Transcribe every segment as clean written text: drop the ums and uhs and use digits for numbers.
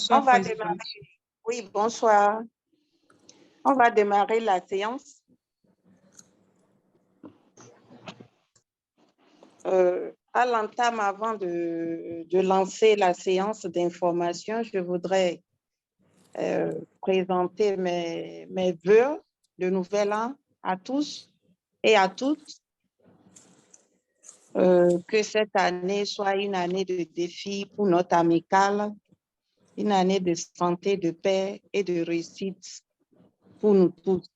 On Bonsoir, va Président. démarrer. Oui, bonsoir. On va démarrer la séance. À l'entame, avant de lancer la séance d'information, je voudrais présenter mes vœux de nouvel an à tous et à toutes. Que cette année soit une année de défis pour notre amicale, une année de santé, de paix et de réussite pour nous tous.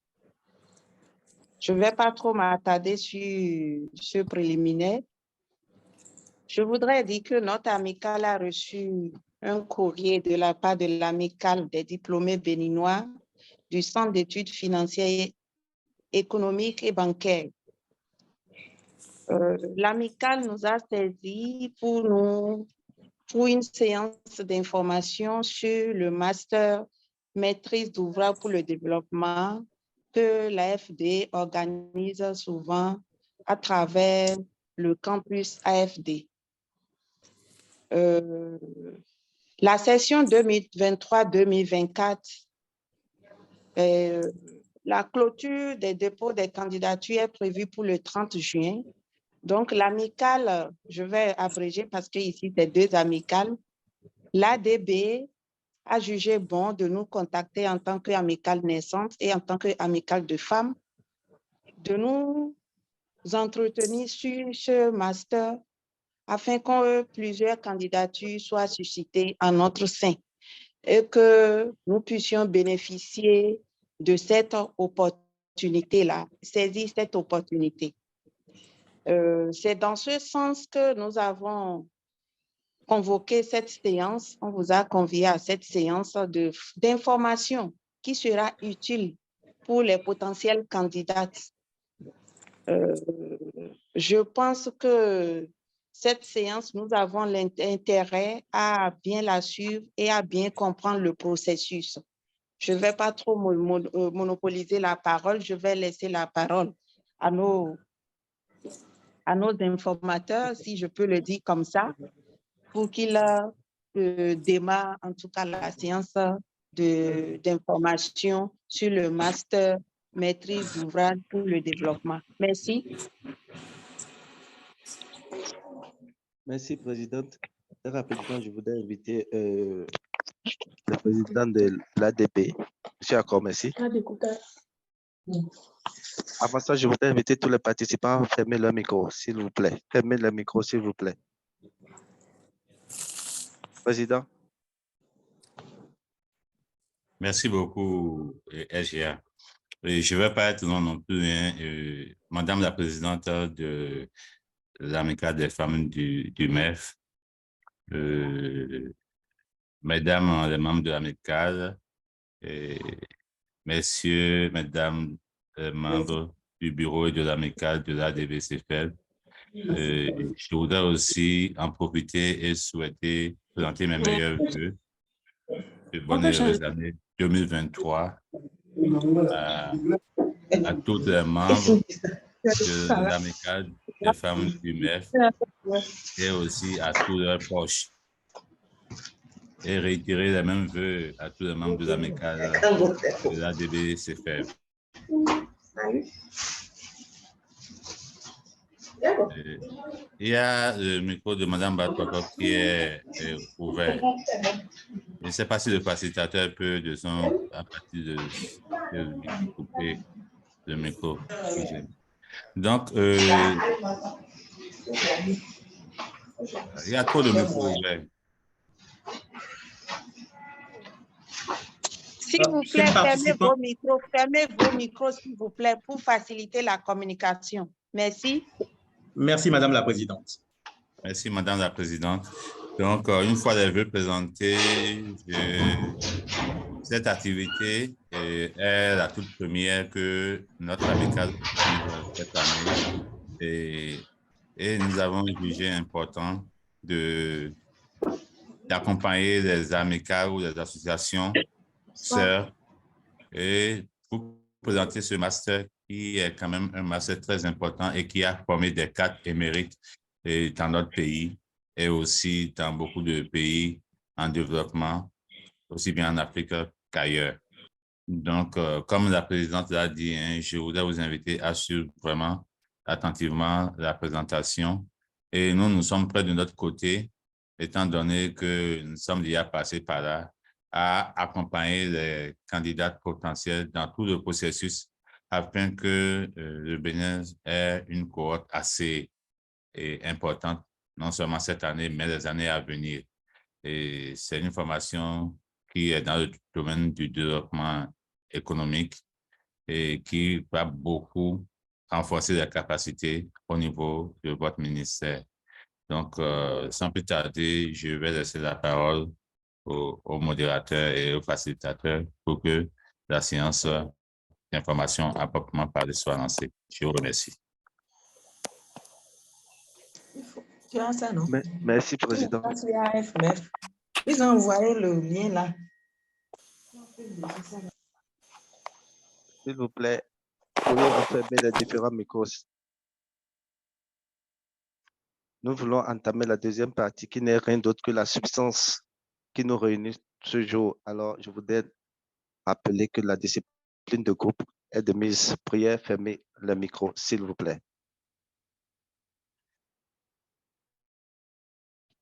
Je ne vais pas trop m'attarder sur ce préliminaire. Je voudrais dire que notre amicale a reçu un courrier de la part de l'amicale des diplômés béninois du Centre d'études financières, économiques et bancaires. L'amicale nous a saisis pour une séance d'information sur le master maîtrise d'ouvrage pour le développement que l'AFD organise souvent à travers le campus AFD. La session 2023-2024, la clôture des dépôts des candidatures est prévue pour le 30 juin. Donc, l'amicale, je vais abréger parce qu'ici, c'est deux amicales. L'ADB a jugé bon de nous contacter en tant qu'amicale naissante et en tant qu'amicale de femmes, de nous entretenir sur ce master afin que plusieurs candidatures soient suscitées en notre sein et que nous puissions bénéficier de cette opportunité-là, saisir cette opportunité. C'est dans ce sens que nous avons convoqué cette séance. On vous a convié à cette séance d'information qui sera utile pour les potentiels candidats. Je pense que cette séance, nous avons l'intérêt à bien la suivre et à bien comprendre le processus. Je ne vais pas trop monopoliser la parole, je vais laisser la parole à nos informateurs, si je peux le dire comme ça, pour qu'ils démarrent en tout cas la séance d'information sur le master maîtrise d'ouvrage pour le développement. Merci. Merci, Présidente. Très rapidement, je voudrais inviter le président de l'ADP, M. Accor, merci. Avant ça, je voudrais inviter tous les participants à fermer leur micro, s'il vous plaît. Fermez le micro, s'il vous plaît. Président. Merci beaucoup, SGA. Je ne vais pas être long non plus. Madame la présidente de l'amicale des femmes du MEF, mesdames les membres de l'amicale, messieurs, mesdames les membres du bureau et de l'amicale de l'ADBCFL, je voudrais aussi en profiter et souhaiter présenter mes meilleurs vœux de bonne et heureuse année 2023 à tous les membres de l'amicale des femmes du MEF et aussi à tous leurs proches. Et réitérer les mêmes vœux à tous les membres de l'amicale de l'ADBCFL. Il y a le micro de Mme Batwako qui est ouvert. Je ne sais pas si le facilitateur peut, à partir de couper le micro. Donc, il y a trop de micros ouverts. S'il vous plaît, fermez vos micros, s'il vous plaît, pour faciliter la communication. Merci. Merci, Madame la Présidente. Merci, Madame la Présidente. Donc, une fois les vœux présentés, cette activité est la toute première que notre amicale organise cette année. Et nous avons jugé important d'accompagner les amicales ou les associations sœurs et pour présenter ce master qui est quand même un master très important et qui a formé des cadres émérites dans notre pays et aussi dans beaucoup de pays en développement aussi bien en Afrique qu'ailleurs. Donc, comme la présidente l'a dit, hein, je voudrais vous inviter à suivre vraiment attentivement la présentation. Et nous sommes prêts de notre côté, étant donné que nous sommes déjà passés par là, à accompagner les candidats potentiels dans tout le processus afin que le Bénin ait une cohorte assez importante, non seulement cette année, mais les années à venir. Et c'est une formation qui est dans le domaine du développement économique et qui va beaucoup renforcer les capacités au niveau de votre ministère. Donc, sans plus tarder, je vais laisser la parole au modérateur et au facilitateur pour que la séance d'information à proprement parler soit lancée. Je vous remercie. Tu as ça, non? Merci, Président. Ils ont envoyé le lien là. S'il vous plaît, pourriez-vous fermer les différents micros? Nous voulons entamer la deuxième partie qui n'est rien d'autre que la substance qui nous réunit ce jour. Alors, je voudrais rappeler que la discipline de groupe est de mise. Prière, fermez le micro, s'il vous plaît.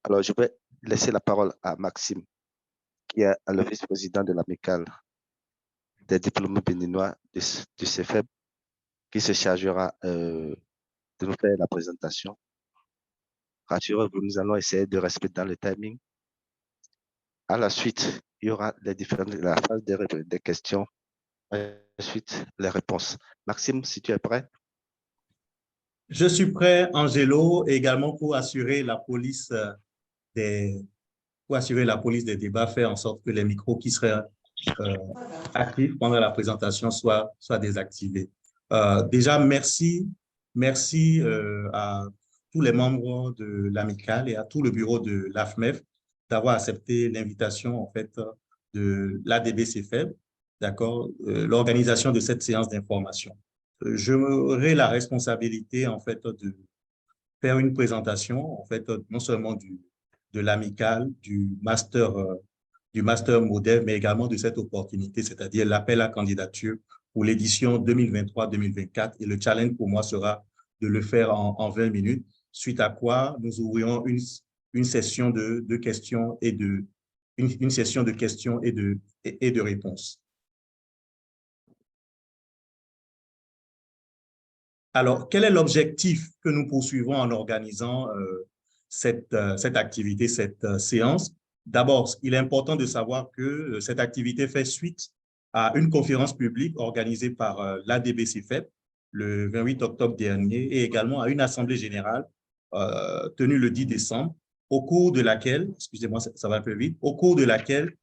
Alors, je vais laisser la parole à Maxime, qui est le vice-président de l'amicale des diplômés béninois du CEFEB, qui se chargera de nous faire la présentation. Rassurez-vous, nous allons essayer de respecter dans le timing. À la suite, il y aura la phase des questions. Ensuite, les réponses. Maxime, si tu es prêt. Je suis prêt, Angelo, et également pour assurer la police des débats, faire en sorte que les micros qui seraient actifs pendant la présentation soient désactivés. Déjà, merci à tous les membres de l'amicale et à tout le bureau de l'AFMEF d'avoir accepté l'invitation en fait de l'ADB-CEFEB, d'accord, l'organisation de cette séance d'information. J'aurai la responsabilité en fait de faire une présentation en fait non seulement de l'amicale, du master modèle, mais également de cette opportunité, c'est-à-dire l'appel à candidature pour l'édition 2023-2024. Et le challenge pour moi sera de le faire en 20 minutes, suite à quoi nous ouvrirons une session de questions et une session de questions et de réponses. Alors, quel est l'objectif que nous poursuivons en organisant cette activité, cette séance? D'abord, il est important de savoir que cette activité fait suite à une conférence publique organisée par l'ADB-CEFEB le 28 octobre dernier et également à une assemblée générale tenue le 10 décembre, au cours de laquelle, excusez-moi, ça va un peu vite, au cours de laquelle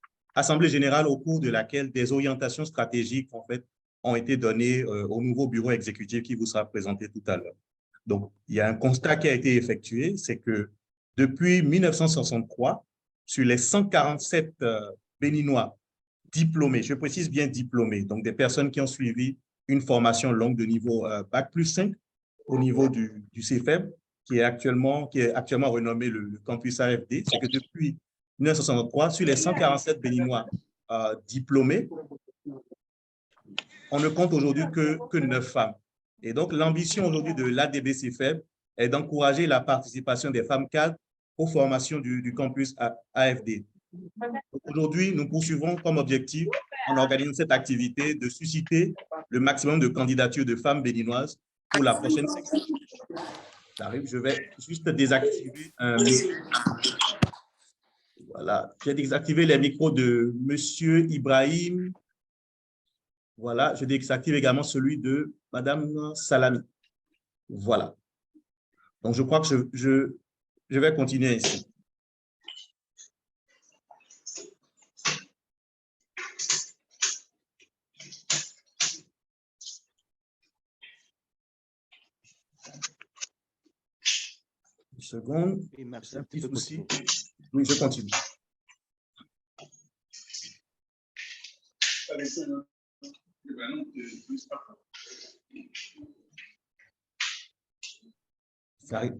des orientations stratégiques en fait ont été données au nouveau bureau exécutif qui vous sera présenté tout à l'heure. Donc, il y a un constat qui a été effectué, c'est que depuis 1963, sur les 147 Béninois diplômés, je précise bien diplômés, donc des personnes qui ont suivi une formation longue de niveau Bac plus 5 au niveau du CEFEB, qui est actuellement renommé le campus AFD, c'est que depuis 1963, sur les 147 Béninois diplômés, on ne compte aujourd'hui que 9 femmes. Et donc, l'ambition aujourd'hui de l'ADB-CEFEB est d'encourager la participation des femmes cadres aux formations du campus AFD. Aujourd'hui, nous poursuivons comme objectif, en organisant cette activité, de susciter le maximum de candidatures de femmes béninoises pour la prochaine section. J'arrive, je vais juste désactiver un micro. Voilà, j'ai désactivé les micros de M. Ibrahim. Voilà, je désactive également celui de Mme Salami. Voilà. Donc, je crois que je vais continuer ici. Une seconde. Merci. Un petit souci. Oui, je continue.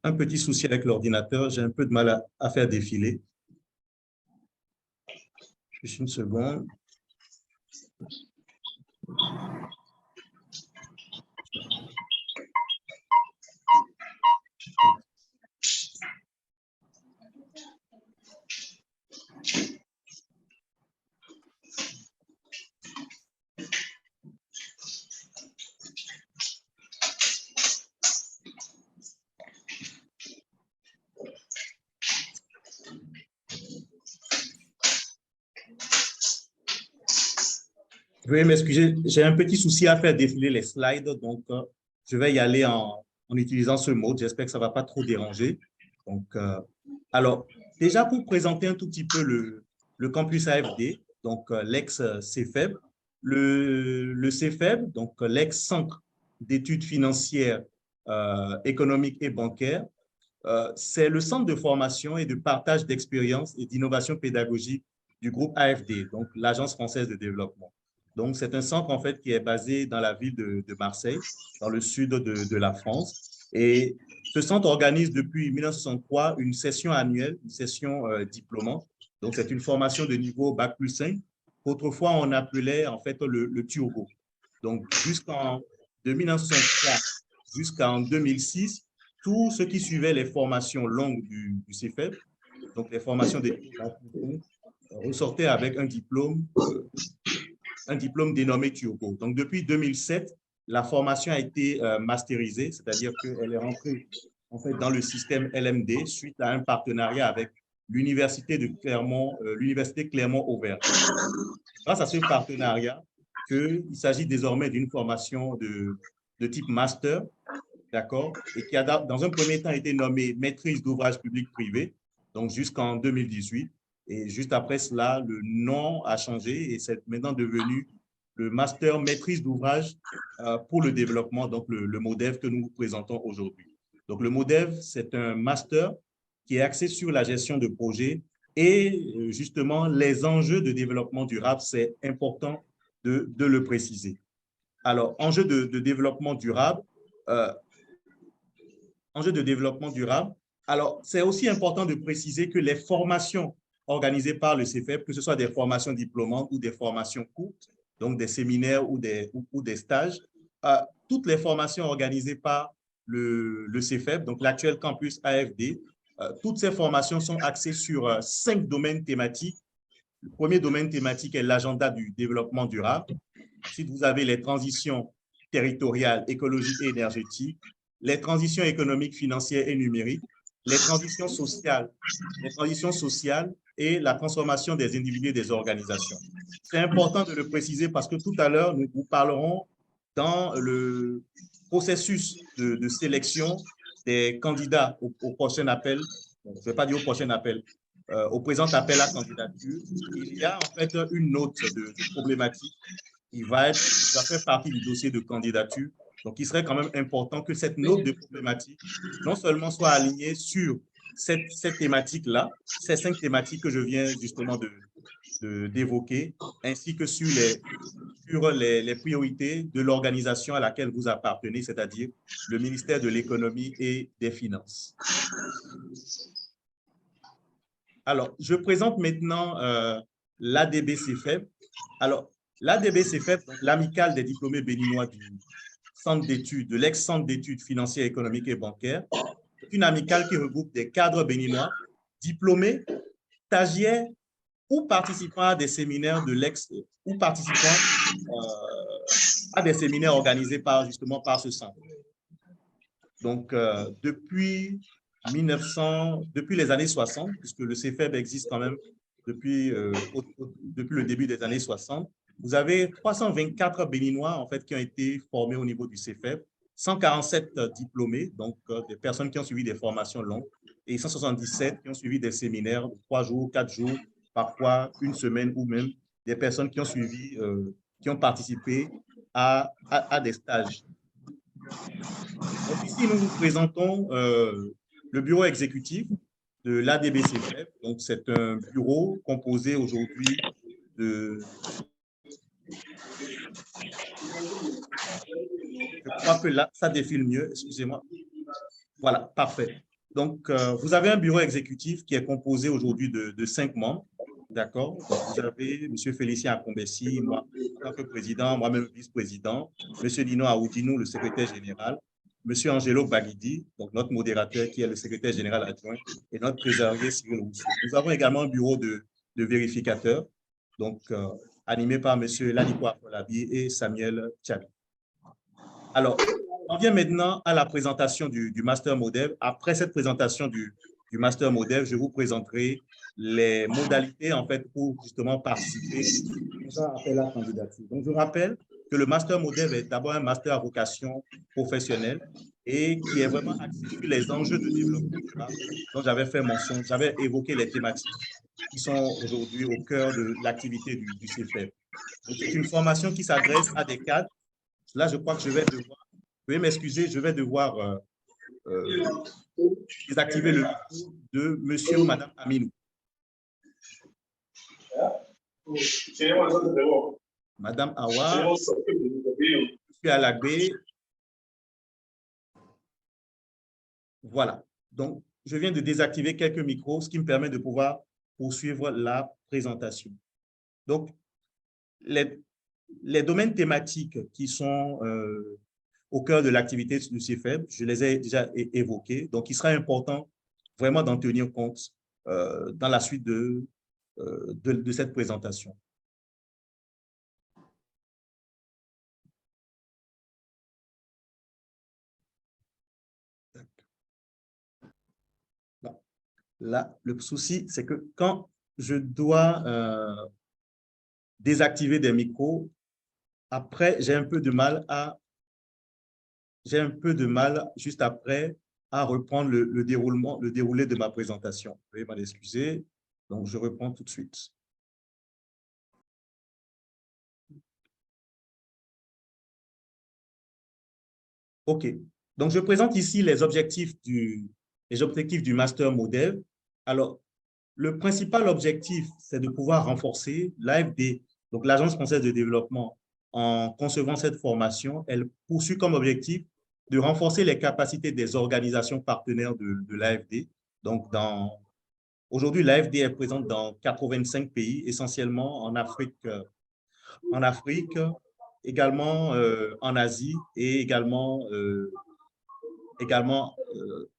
Un petit souci avec l'ordinateur, j'ai un peu de mal à faire défiler. Juste une seconde. Veuillez m'excuser, j'ai un petit souci à faire défiler les slides, donc je vais y aller en utilisant ce mode. J'espère que ça ne va pas trop déranger. Donc, alors, déjà pour présenter un tout petit peu le campus AFD, donc l'ex-CFEB, le CFEB, donc l'ex-Centre d'études financières, économiques et bancaires, c'est le centre de formation et de partage d'expériences et d'innovation pédagogique du groupe AFD, donc l'Agence française de développement. Donc, c'est un centre, en fait, qui est basé dans la ville de Marseille, dans le sud de la France. Et ce centre organise depuis 1963 une session annuelle, une session diplômante. Donc, c'est une formation de niveau Bac+5. Autrefois, on appelait, en fait, le turbo. Donc, de 1963 jusqu'en 2006, tous ceux qui suivaient les formations longues du CFEB, donc les formations des ressortaient avec un diplôme dénommé Turbo. Donc, depuis 2007, la formation a été masterisée, c'est-à-dire qu'elle est rentrée en fait, dans le système LMD suite à un partenariat avec l'Université de Clermont, l'Université Clermont-Auvergne. Grâce à ce partenariat, il s'agit désormais d'une formation de type master, d'accord, et qui a dans un premier temps été nommée maîtrise d'ouvrage public-privé, donc jusqu'en 2018. Et juste après cela, le nom a changé et c'est maintenant devenu le master maîtrise d'ouvrage pour le développement, donc le MODEV que nous vous présentons aujourd'hui. Donc le MODEV, c'est un master qui est axé sur la gestion de projets et justement les enjeux de développement durable, c'est important de le préciser. Alors, enjeux de développement durable, alors c'est aussi important de préciser que les formations organisées par le CFEB, que ce soit des formations diplômantes ou des formations courtes, donc des séminaires ou des stages, toutes les formations organisées par le CFEB, donc l'actuel campus AFD, toutes ces formations sont axées sur 5 domaines thématiques. Le premier domaine thématique est l'agenda du développement durable. Ensuite, vous avez les transitions territoriales, écologiques et énergétiques, les transitions économiques, financières et numériques, les transitions sociales et la transformation des individus et des organisations. C'est important de le préciser parce que tout à l'heure, nous vous parlerons dans le processus de sélection des candidats au prochain appel, je ne vais pas dire au prochain appel, au présent appel à candidature, il y a en fait une note de problématique qui va faire partie du dossier de candidature. Donc, il serait quand même important que cette note de problématique non seulement soit alignée sur cette thématique-là, ces 5 thématiques que je viens justement d'évoquer, ainsi que sur les priorités de l'organisation à laquelle vous appartenez, c'est-à-dire le ministère de l'Économie et des Finances. Alors, je présente maintenant l'ADB-CFEB. Alors, l'ADB-CFEB, l'amicale des diplômés béninois du centre d'études, de l'ex-centre d'études financières, économiques et bancaires, c'est une amicale qui regroupe des cadres béninois, diplômés, stagiaires ou participant à des séminaires ou participant à des séminaires organisés justement par ce centre. Donc, depuis les années 60, puisque le CFEB existe quand même depuis le début des années 60, vous avez 324 Béninois en fait, qui ont été formés au niveau du CFEB, 147 diplômés, donc des personnes qui ont suivi des formations longues, et 177 qui ont suivi des séminaires de 3 jours, 4 jours, parfois une semaine ou même des personnes qui ont suivi, qui ont participé à des stages. Donc ici, nous vous présentons le bureau exécutif de l'ADB-CFEB. Donc, c'est un bureau composé aujourd'hui de... Je crois que là, ça défile mieux, excusez-moi. Voilà, parfait. Donc, vous avez un bureau exécutif qui est composé aujourd'hui de 5 membres. D'accord. Donc, vous avez M. Félicien Akombessi, moi, en tant que président, moi-même vice-président, M. Lino Aoudinou, le secrétaire général, M. Angelo Baguidi, donc notre modérateur qui est le secrétaire général adjoint, et notre trésorier Cyril Rousseau. Nous avons également un bureau de vérificateurs, donc animé par M. Lanikwa Folabi et Samuel Tchabi. Alors, on vient maintenant à la présentation du master modèle. Après cette présentation du master modèle, je vous présenterai les modalités en fait pour justement participer à appel à candidature. Donc, je rappelle que le master modèle est d'abord un master à vocation professionnelle et qui est vraiment axé sur les enjeux de développement durable dont j'avais fait mention, j'avais évoqué les thématiques qui sont aujourd'hui au cœur de l'activité du CFEP. C'est une formation qui s'adresse à des cadres. Là, je crois que je vais devoir, veuillez m'excuser, je vais devoir désactiver le micro de monsieur ou madame Aminou. Madame Awa, monsieur Alagbé. Voilà. Donc, je viens de désactiver quelques micros, ce qui me permet de pouvoir poursuivre la présentation. Donc, les domaines thématiques qui sont au cœur de l'activité du CFEB, je les ai déjà évoqués. Donc, il sera important vraiment d'en tenir compte dans la suite de cette présentation. Là, le souci, c'est que quand je dois désactiver des micros, après, j'ai un peu de mal juste après à reprendre le déroulé de ma présentation. Veuillez m'en excuser. Donc, je reprends tout de suite. OK. Donc, je présente ici les objectifs du master modèle. Alors, le principal objectif, c'est de pouvoir renforcer l'AFD, donc l'Agence française de développement. En concevant cette formation, elle poursuit comme objectif de renforcer les capacités des organisations partenaires de l'AFD. Donc, aujourd'hui, l'AFD est présente dans 85 pays, essentiellement en Afrique, également en Asie et également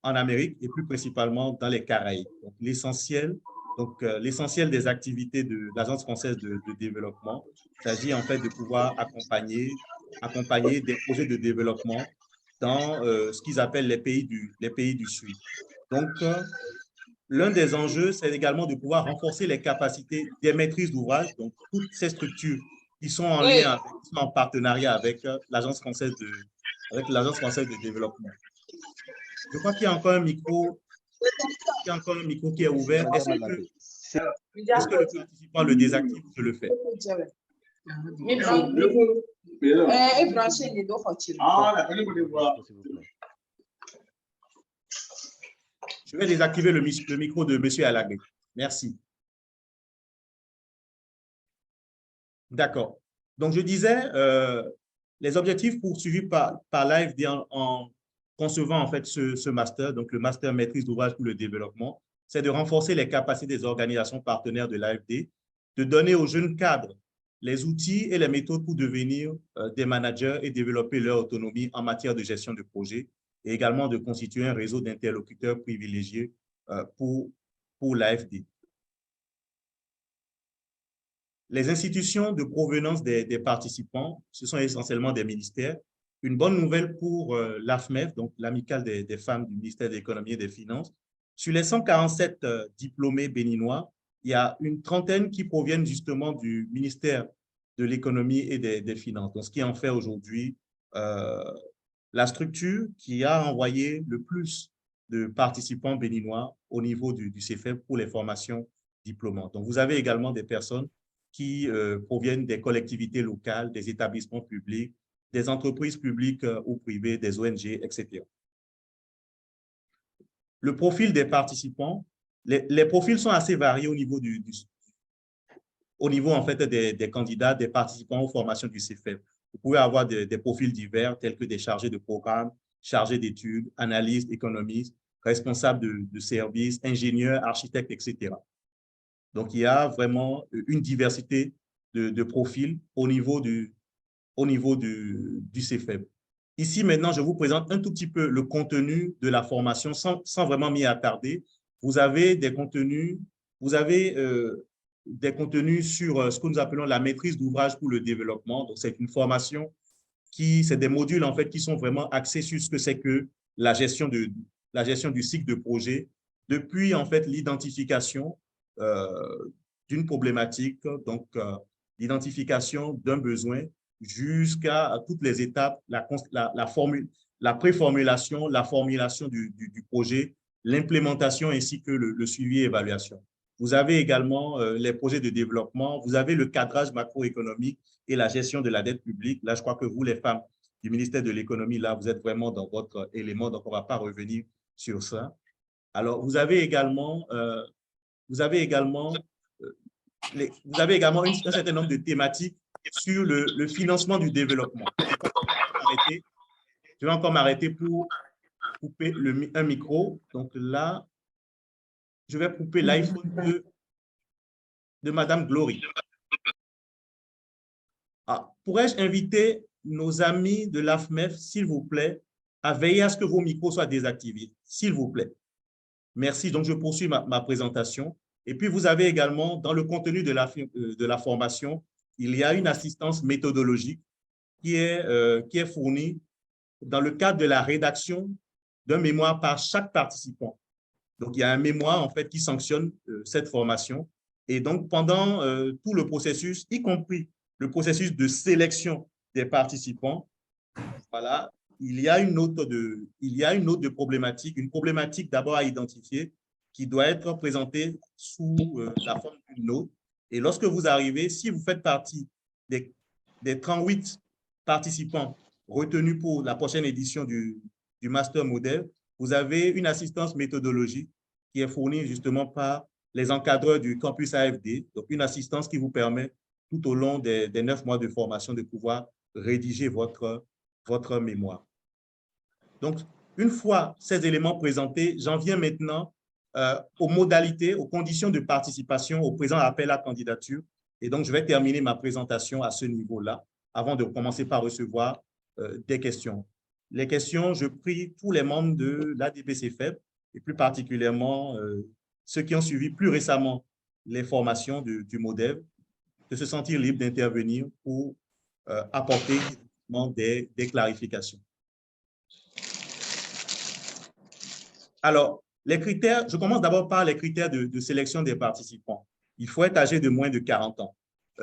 en Amérique et plus principalement dans les Caraïbes. Donc, l'essentiel des activités de l'Agence française de développement, il s'agit en fait de pouvoir accompagner des projets de développement dans ce qu'ils appellent les pays du Sud. Donc, l'un des enjeux, c'est également de pouvoir renforcer les capacités des maîtrises d'ouvrage, donc toutes ces structures qui sont en lien, qui sont en partenariat avec l'Agence française de développement. Je crois qu'il y a encore un micro, qui est ouvert. Est-ce que le participant le désactive ou je le fais? Je vais désactiver le micro de M. Alagbé. Merci. D'accord. Donc, je disais, les objectifs poursuivis par l'AFD en concevant en fait ce master, donc le master maîtrise d'ouvrage pour le développement, c'est de renforcer les capacités des organisations partenaires de l'AFD, de donner aux jeunes cadres les outils et les méthodes pour devenir des managers et développer leur autonomie en matière de gestion de projet, et également de constituer un réseau d'interlocuteurs privilégiés pour l'AFD. Les institutions de provenance des participants, ce sont essentiellement des ministères. Une bonne nouvelle pour l'AFMEF, donc l'Amicale des femmes du ministère de l'Économie et des Finances. Sur les 147 diplômés béninois, il y a une trentaine qui proviennent justement du ministère de l'Économie et des Finances. Donc, ce qui en fait aujourd'hui la structure qui a envoyé le plus de participants béninois au niveau du CFEP pour les formations diplômantes. Donc, vous avez également des personnes qui proviennent des collectivités locales, des établissements publics, des entreprises publiques ou privées, des ONG, etc. Le profil des participants, les profils sont assez variés au niveau en fait des candidats, des participants aux formations du CFEP. Vous pouvez avoir des profils divers tels que des chargés de programme, chargés d'études, analystes, économistes, responsables de services, ingénieurs, architectes, etc. Donc, il y a vraiment une diversité de profils au niveau du CFEB. Ici, maintenant, je vous présente un tout petit peu le contenu de la formation sans vraiment m'y attarder. Vous avez des contenus, sur ce que nous appelons la maîtrise d'ouvrage pour le développement. Donc, c'est une formation c'est des modules en fait qui sont vraiment axés sur ce que c'est que la gestion du cycle de projet, depuis en fait l'identification d'une problématique, donc l'identification d'un besoin jusqu'à toutes les étapes, la préformulation, la formulation du projet, l'implémentation ainsi que le suivi et évaluation. Vous avez également les projets de développement, vous avez le cadrage macroéconomique et la gestion de la dette publique. Là, je crois que vous, les femmes du ministère de l'économie, là, vous êtes vraiment dans votre élément, donc on ne va pas revenir sur ça. Alors, vous avez également un certain nombre de thématiques sur le financement du développement. Je vais encore m'arrêter pour couper un micro. Donc là, je vais couper l'iPhone de Madame Glory. Pourrais-je inviter nos amis de l'AFMEF, s'il vous plaît, à veiller à ce que vos micros soient désactivés, s'il vous plaît. Merci. Donc, je poursuis ma présentation. Et puis, vous avez également, dans le contenu de la formation, il y a une assistance méthodologique qui est fournie dans le cadre de la rédaction d'un mémoire par chaque participant. Donc, il y a un mémoire, en fait, qui sanctionne cette formation. Et donc, pendant tout le processus, y compris le processus de sélection des participants, voilà, il y a une note de problématique, une problématique d'abord à identifier qui doit être présentée sous la forme d'une note. Et lorsque vous arrivez, si vous faites partie des 38 participants retenus pour la prochaine édition du Master Model, vous avez une assistance méthodologique qui est fournie justement par les encadreurs du campus AFD, donc une assistance qui vous permet tout au long des 9 mois de formation de pouvoir rédiger votre mémoire. Donc, une fois ces éléments présentés, j'en viens maintenant aux modalités, aux conditions de participation au présent appel à candidature. Et donc, je vais terminer ma présentation à ce niveau-là avant de commencer par recevoir des questions. Les questions, je prie tous les membres de l'ADP-CFEB et plus particulièrement ceux qui ont suivi plus récemment les formations du MODEV, de se sentir libre d'intervenir pour apporter des clarifications. Alors, les critères, je commence d'abord par les critères de sélection des participants. Il faut être âgé de moins de 40 ans.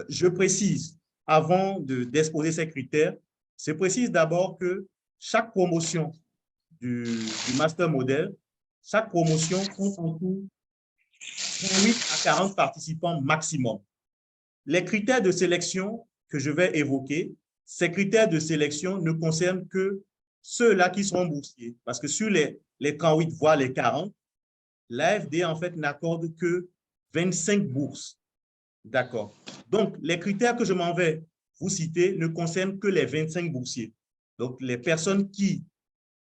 Je précise, avant d'exposer ces critères, je précise d'abord que chaque promotion du Master Model, chaque promotion compte en tout 8 à 40 participants maximum. Les critères de sélection que je vais évoquer, ces critères de sélection ne concernent que ceux-là qui seront boursiers. Parce que sur les 38, voire les 40, l'AFD, en fait, n'accorde que 25 bourses. D'accord. Donc, les critères que je m'en vais vous citer ne concernent que les 25 boursiers. Donc, les personnes qui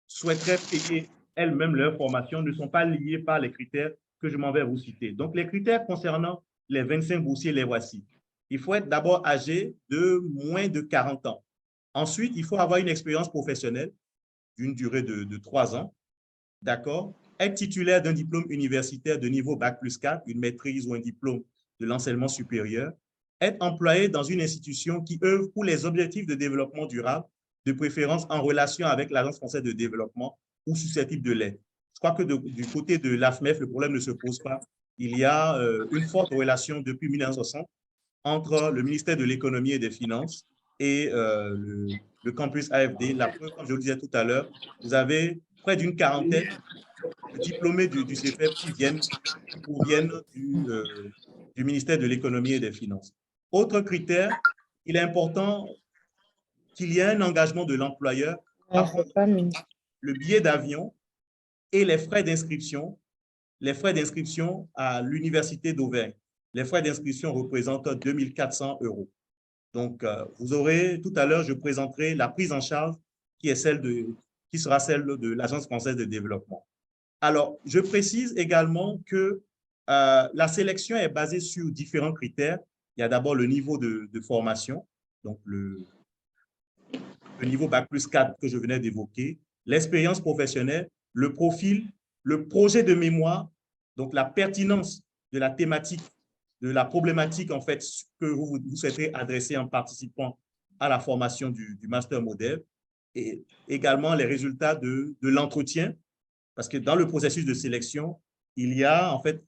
souhaiteraient payer elles-mêmes leur formation ne sont pas liées par les critères que je m'en vais vous citer. Donc, les critères concernant les 25 boursiers, les voici. Il faut être d'abord âgé de moins de 40 ans. Ensuite, il faut avoir une expérience professionnelle d'une durée de 3 ans. D'accord? Être titulaire d'un diplôme universitaire de niveau Bac+4, une maîtrise ou un diplôme de l'enseignement supérieur. Être employé dans une institution qui œuvre pour les objectifs de développement durable, de préférence en relation avec l'Agence française de développement ou susceptible de l'être. Je crois que du côté de l'AFMEF, le problème ne se pose pas. Il y a une forte relation depuis 1960 entre le ministère de l'économie et des finances et le campus AFD. La preuve, comme je le disais tout à l'heure, vous avez près d'une quarantaine de diplômés du CFEB qui proviennent du ministère de l'économie et des finances. Autre critère, il est important qu'il y ait un engagement de l'employeur à prendre le billet d'avion et les frais d'inscription à l'Université d'Auvergne. Les frais d'inscription représentent 2 400 €. Donc, vous aurez, tout à l'heure, je présenterai la prise en charge qui sera celle de l'Agence française de développement. Alors, je précise également que La sélection est basée sur différents critères. Il y a d'abord le niveau de formation, donc le niveau Bac+4 que je venais d'évoquer, l'expérience professionnelle, le profil, le projet de mémoire, donc la pertinence de la thématique, de la problématique en fait que vous souhaitez adresser en participant à la formation du master modèle, et également les résultats de l'entretien, parce que dans le processus de sélection, il y a en fait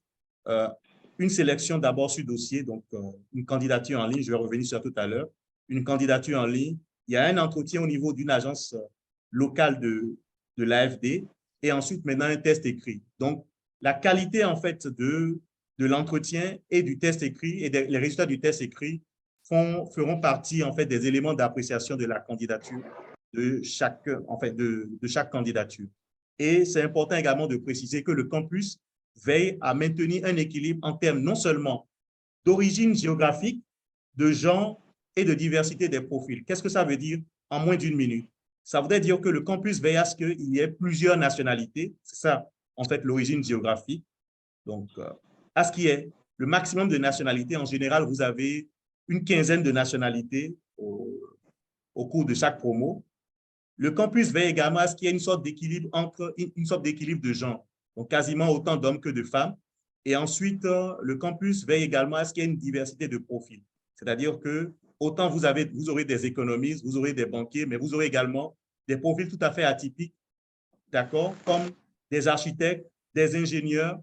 une sélection d'abord sur dossier, donc une candidature en ligne, je vais revenir sur ça tout à l'heure, une candidature en ligne, il y a un entretien au niveau d'une agence locale de l'AFD et ensuite maintenant un test écrit. Donc, la qualité en fait de l'entretien et du test écrit et les résultats du test écrit feront partie en fait des éléments d'appréciation de la candidature de chaque candidature. Et c'est important également de préciser que le campus veille à maintenir un équilibre en termes non seulement d'origine géographique, de genre et de diversité des profils. Qu'est-ce que ça veut dire en moins d'une minute? Ça voudrait dire que le campus veille à ce qu'il y ait plusieurs nationalités. C'est ça, en fait, l'origine géographique. Donc, à ce qui est le maximum de nationalités, en général, vous avez une quinzaine de nationalités au cours de chaque promo. Le campus veille également à ce qu'il y ait une sorte d'équilibre de genre, donc quasiment autant d'hommes que de femmes. Et ensuite, le campus veille également à ce qu'il y ait une diversité de profils. C'est-à-dire que autant vous aurez des économistes, vous aurez des banquiers, mais vous aurez également des profils tout à fait atypiques, d'accord, comme des architectes, des ingénieurs,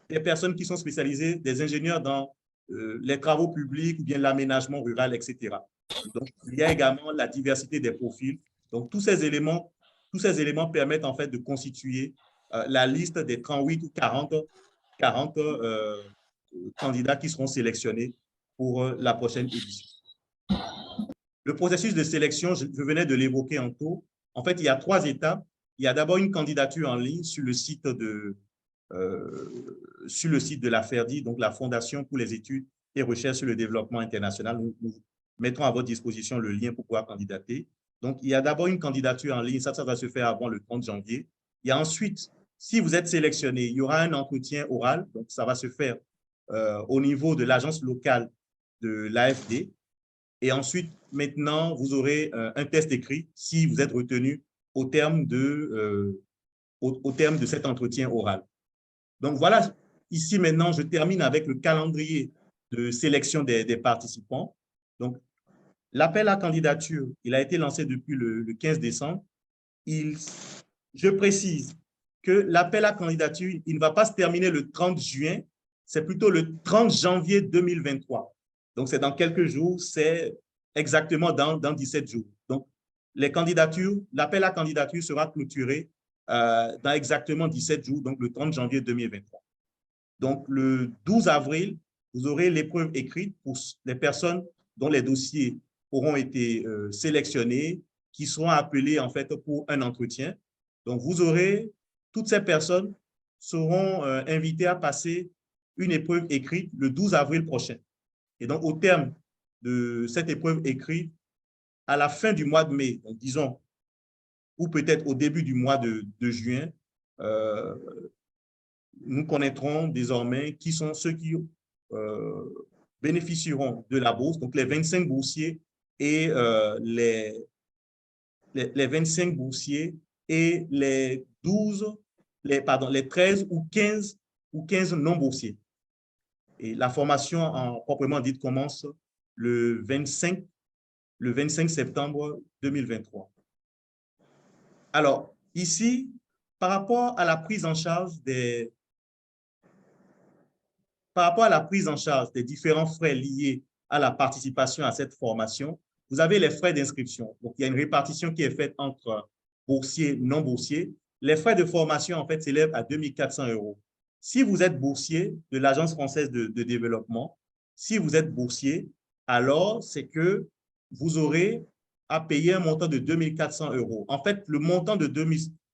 des personnes qui sont spécialisées, des ingénieurs dans les travaux publics ou bien l'aménagement rural, etc. Donc, il y a également la diversité des profils. Donc, tous ces éléments permettent en fait de constituer la liste des 38 ou 40 candidats qui seront sélectionnés pour la prochaine édition. Le processus de sélection, je venais de l'évoquer en tôt. En fait, il y a 3 étapes. Il y a d'abord une candidature en ligne sur le site de la FERDI, donc la Fondation pour les études et recherches sur le développement international. Nous mettrons à votre disposition le lien pour pouvoir candidater. Donc, il y a d'abord une candidature en ligne. Ça va se faire avant le 30 janvier. Il y a ensuite, si vous êtes sélectionné, il y aura un entretien oral. Donc, ça va se faire au niveau de l'agence locale de l'AFD. Et ensuite, maintenant, vous aurez un test écrit si vous êtes retenu au terme de cet entretien oral. Donc, voilà, ici maintenant, je termine avec le calendrier de sélection des participants. Donc, l'appel à candidature, il a été lancé depuis le 15 décembre. Je précise que l'appel à candidature, il ne va pas se terminer le 30 juin, c'est plutôt le 30 janvier 2023. Donc, c'est dans quelques jours, c'est exactement dans 17 jours. Donc, l'appel à candidature sera clôturé dans exactement 17 jours, donc le 30 janvier 2023. Donc, le 12 avril, vous aurez l'épreuve écrite pour les personnes dont les dossiers auront été sélectionnés, qui seront appelés en fait pour un entretien. Donc, toutes ces personnes seront invitées à passer une épreuve écrite le 12 avril prochain. Et donc, au terme de cette épreuve écrite, à la fin du mois de mai, donc disons, ou peut-être au début du mois de juin, nous connaîtrons désormais qui sont ceux qui bénéficieront de la bourse, donc les 25 boursiers et les 25 boursiers et les 13 ou 15 non-boursiers. Et la formation proprement dite commence le 25 septembre 2023. Alors, ici, par rapport à la prise en charge des différents frais liés à la participation à cette formation, vous avez les frais d'inscription. Donc, il y a une répartition qui est faite entre boursiers et non-boursiers. Les frais de formation, en fait, s'élèvent à 2 400 €. Si vous êtes boursier de l'Agence française de développement, si vous êtes boursier, alors c'est que vous aurez à payer un montant de 2 400 €. En fait, le montant de 2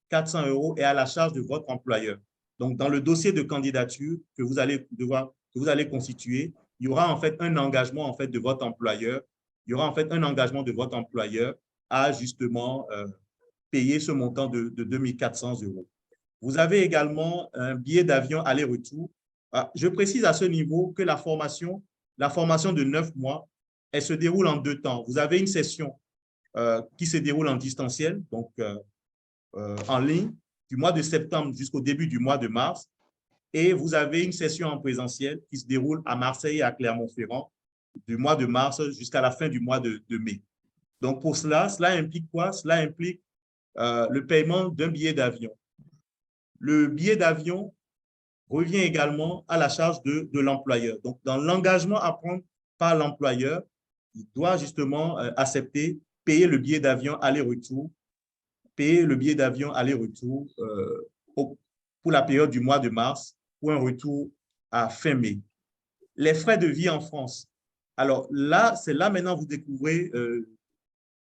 400 € est à la charge de votre employeur. Donc, dans le dossier de candidature que vous allez constituer, il y aura en fait un engagement en fait de votre employeur. Il y aura en fait un engagement de votre employeur à justement payer ce montant de 2 400 €. Vous avez également un billet d'avion aller-retour Je précise à ce niveau que la formation de 9 mois, elle se déroule en 2 temps. Vous avez une session qui se déroule en distanciel, donc en ligne, du mois de septembre jusqu'au début du mois de mars. Et vous avez une session en présentiel qui se déroule à Marseille et à Clermont-Ferrand du mois de mars jusqu'à la fin du mois de mai. Donc, pour cela implique quoi? Cela implique le paiement d'un billet d'avion. Le billet d'avion revient également à la charge de l'employeur. Donc, dans l'engagement à prendre par l'employeur, il doit justement accepter, payer le billet d'avion aller-retour, pour la période du mois de mars, pour un retour à fin mai. Les frais de vie en France. Alors là, c'est là maintenant vous découvrez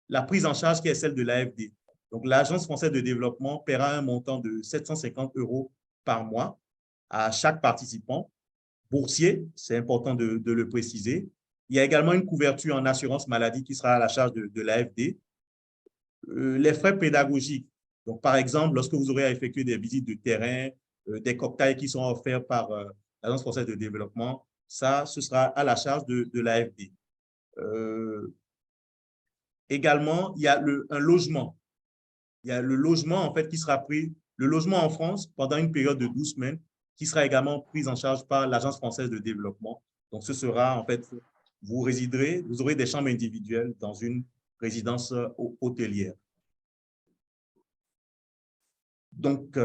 la prise en charge qui est celle de l'AFD. Donc, l'Agence française de développement paiera un montant de 750 € par mois à chaque participant. Boursier, c'est important de le préciser. Il y a également une couverture en assurance maladie qui sera à la charge de l'AFD. Les frais pédagogiques. Donc, par exemple, lorsque vous aurez à effectuer des visites de terrain, des cocktails qui seront offerts par l'Agence française de développement, ça, ce sera à la charge de l'AFD. Également, il y a un logement. Il y a le logement, en fait, qui sera pris, le logement en France pendant une période de 12 semaines, qui sera également pris en charge par l'Agence française de développement. Donc, ce sera, en fait, vous résiderez, vous aurez des chambres individuelles dans une résidence hôtelière. Donc,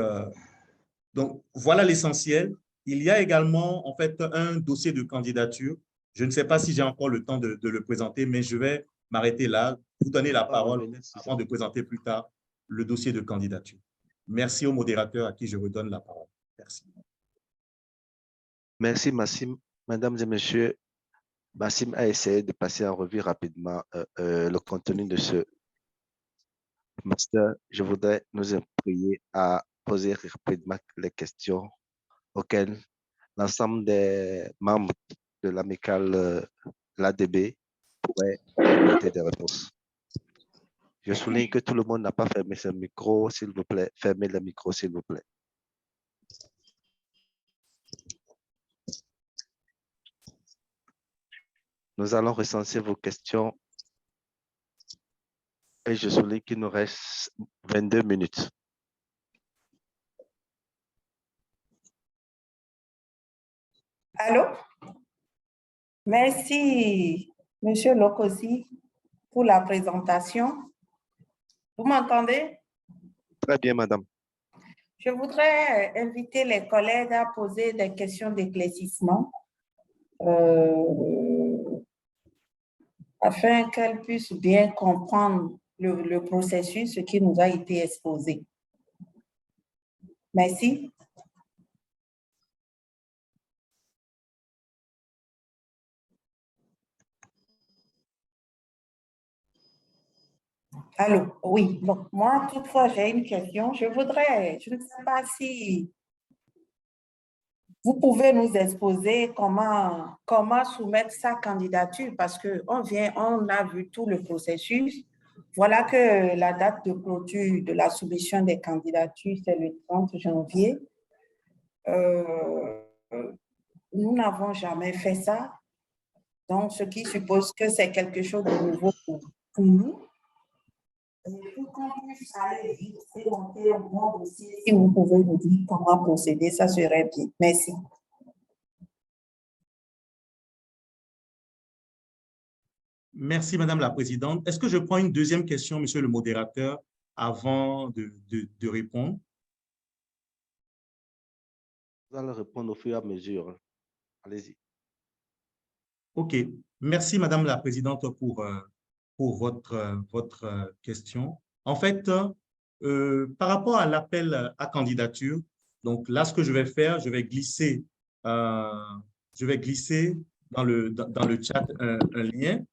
voilà l'essentiel. Il y a également, en fait, un dossier de candidature. Je ne sais pas si j'ai encore le temps de le présenter, mais je vais m'arrêter là, vous donner la parole avant de présenter plus tard le dossier de candidature. Merci au modérateur à qui je redonne la parole. Merci. Merci, Massim. Mesdames et messieurs, Massim a essayé de passer en revue rapidement le contenu de ce master. Je voudrais nous prier à poser rapidement les questions auxquelles l'ensemble des membres de l'amicale l'ADB pourraient apporter des réponses. Je souligne que tout le monde n'a pas fermé son micro, s'il vous plaît. Fermez le micro, s'il vous plaît. Nous allons recenser vos questions et je souligne qu'il nous reste 22 minutes. Allô? Merci, Monsieur Lokosi, pour la présentation. Vous m'entendez? Très bien, madame. Je voudrais inviter les collègues à poser des questions d'éclaircissement afin qu'elles puissent bien comprendre le processus, ce qui nous a été exposé. Merci. Allô, oui. Bon, moi, toutefois, j'ai une question. Je ne sais pas si vous pouvez nous exposer comment soumettre sa candidature parce qu'on a vu tout le processus. Voilà que la date de clôture de la soumission des candidatures, c'est le 30 janvier. Nous n'avons jamais fait ça. Donc, ce qui suppose que c'est quelque chose de nouveau pour nous. Pour qu'on puisse aller vite et monter un bon dossier, si vous pouvez nous dire comment procéder, ça serait bien. Merci. Merci, Madame la Présidente. Est-ce que je prends une deuxième question, Monsieur le modérateur, avant de répondre? Vous allez répondre au fur et à mesure. Allez-y. OK. Merci, Madame la Présidente, pour votre question. En fait, par rapport à l'appel à candidature, donc là, ce que je vais faire, je vais glisser dans le chat un lien.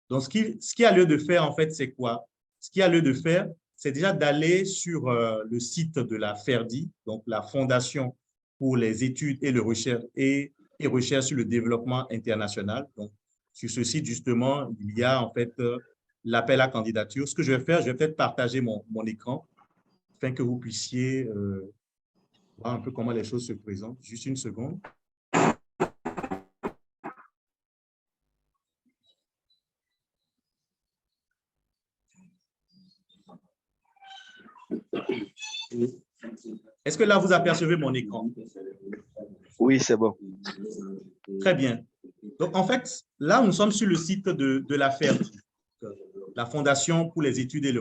Donc, ce qui a lieu de faire, en fait, c'est quoi? Ce qui a lieu de faire, c'est déjà d'aller sur le site de la FERDI, donc la Fondation pour les études et recherche sur le développement international. Donc, sur ce site, justement, il y a en fait l'appel à candidature. Ce que je vais faire, je vais peut-être partager mon écran afin que vous puissiez voir un peu comment les choses se présentent. Juste une seconde. Est-ce que là, vous apercevez mon écran? Oui, c'est bon. Très bien. Donc, en fait, là, nous sommes sur le site de la FERDI, la Fondation pour les études et